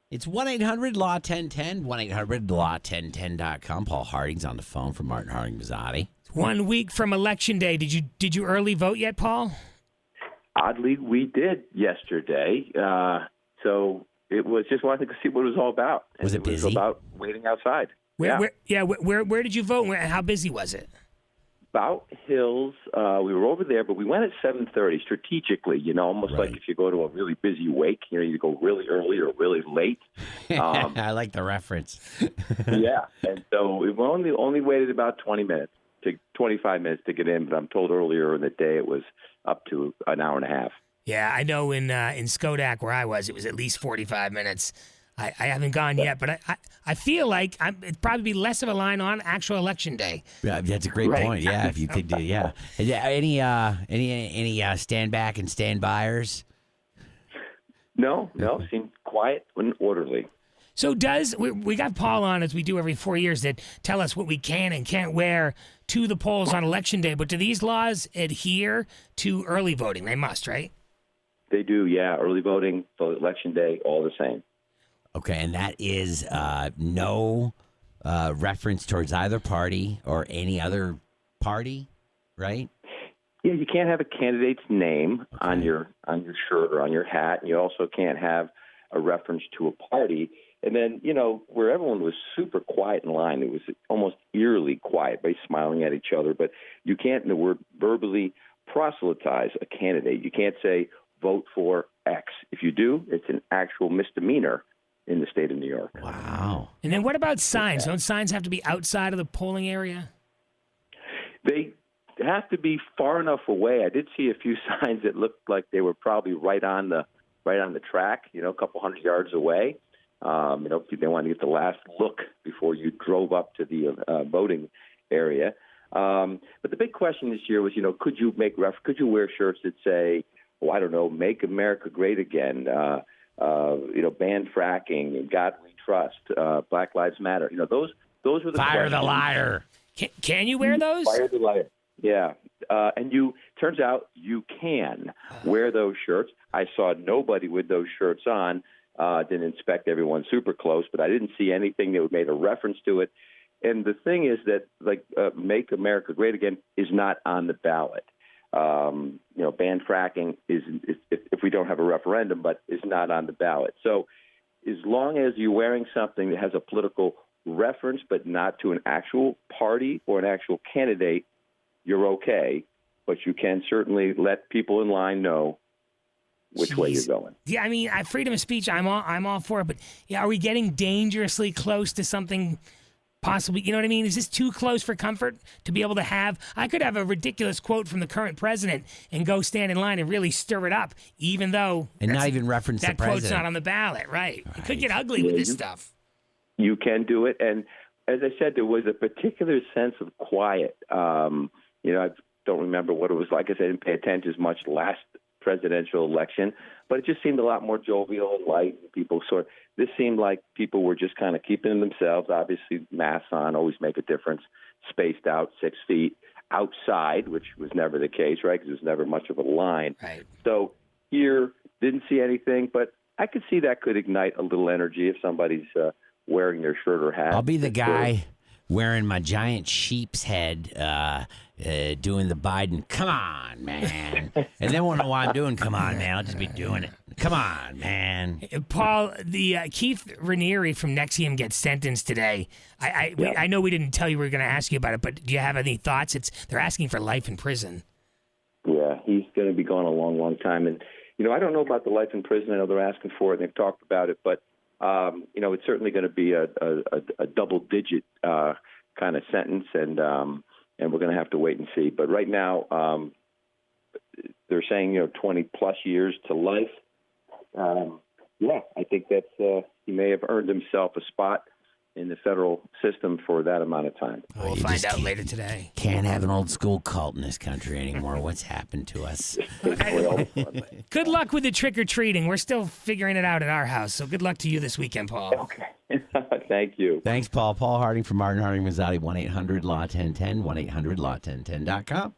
It's 1-800-LAW-1010, 1-800-LAW-1010.com. Paul Harding's on the phone from Martin Harding Mazzotti. 1 week from Election Day. Did you early vote yet, Paul? Oddly, we did yesterday. So it was just wanted to see what it was all about. Was it busy? It was about waiting outside. Where did you vote? How busy was it? Bout Hills. We were over there, but we went at 7:30 strategically. Almost Right. like if you go to a really busy wake, you go really early or really late. I like the reference. Yeah, and so we only waited about 25 minutes to get in. But I'm told earlier in the day it was up to an hour and a half. Yeah, I know in Skodak where I was, it was at least 45 minutes. I haven't gone yet, but I feel like it'd probably be less of a line on actual Election Day. Yeah, that's a great point. Yeah, if you could do, yeah. Any stand back and stand buyers? No, seemed quiet and orderly. So we got Paul on, as we do every 4 years, that tell us what we can and can't wear to the polls on Election Day. But do these laws adhere to early voting? They must, right? They do, yeah. Early voting, so Election Day, all the same. Okay, and that is no reference towards either party or any other party, right? Yeah, you can't have a candidate's name on your shirt or on your hat, and you also can't have a reference to a party. And then, where everyone was super quiet in line, it was almost eerily quiet, by smiling at each other. But you can't, in the word, verbally proselytize a candidate. You can't say, vote for X. If you do, it's an actual misdemeanor in the state of New York. Wow. And then what about signs? Don't signs have to be outside of the polling area? They have to be far enough away. I did see a few signs that looked like they were probably right on the track, a couple hundred yards away. They wanted to get the last look before you drove up to the voting area. But the big question this year was, could you wear shirts that say, I don't know, "Make America Great Again," ban fracking, and "God We Trust," Black Lives Matter. Those were the Fire questions. the liar. Can you wear those? Fire the liar. Yeah. And turns out you can wear those shirts. I saw nobody with those shirts on. Didn't inspect everyone super close, but I didn't see anything that made a reference to it. And the thing is that, "Make America Great Again" is not on the ballot. Ban fracking is if we don't have a referendum, but is not on the ballot. So as long as you're wearing something that has a political reference, but not to an actual party or an actual candidate, you're okay. But you can certainly let people in line know which way you're going. Yeah, I mean, freedom of speech, I'm all for it. But are we getting dangerously close to something? Possibly, you know what I mean? Is this too close for comfort to be able to have? I could have a ridiculous quote from the current president and go stand in line and really stir it up, even though And not even reference the that president. quote's not on the ballot, right? It could get ugly with this stuff. You can do it. And as I said, there was a particular sense of quiet. I don't remember what it was like. I said I didn't pay attention as much last presidential election, but it just seemed a lot more jovial and light. This seemed like people were just kind of keeping themselves, obviously masks on, always make a difference, spaced out 6 feet outside, which was never the case, right? Because there's never much of a line. Right. So here, didn't see anything, but I could see that could ignite a little energy if somebody's wearing their shirt or hat. I'll be the guy wearing my giant sheep's head, doing the Biden, "Come on, man." And then when I'm doing, "Come on, man," I'll just be doing it. "Come on, man." Paul, the Keith Raniere from NXIVM gets sentenced today. I know we didn't tell you we were going to ask you about it, but do you have any thoughts? They're asking for life in prison. Yeah, he's going to be gone a long, long time. And, I don't know about the life in prison. I know they're asking for it, and they've talked about it. But, it's certainly going to be a double-digit kind of sentence, and we're going to have to wait and see. But right now, they're saying, 20-plus years to life. I think that's he may have earned himself a spot in the federal system for that amount of time. We'll find out later today. Can't have an old school cult in this country anymore. What's happened to us? Good luck with the trick-or-treating. We're still figuring it out at our house, so good luck to you this weekend, Paul. Okay. Thank you. Thanks, Paul. Paul Harding from Martin Harding Mazzotti, 1-800-LAW-1010, 1-800-LAW-1010.com.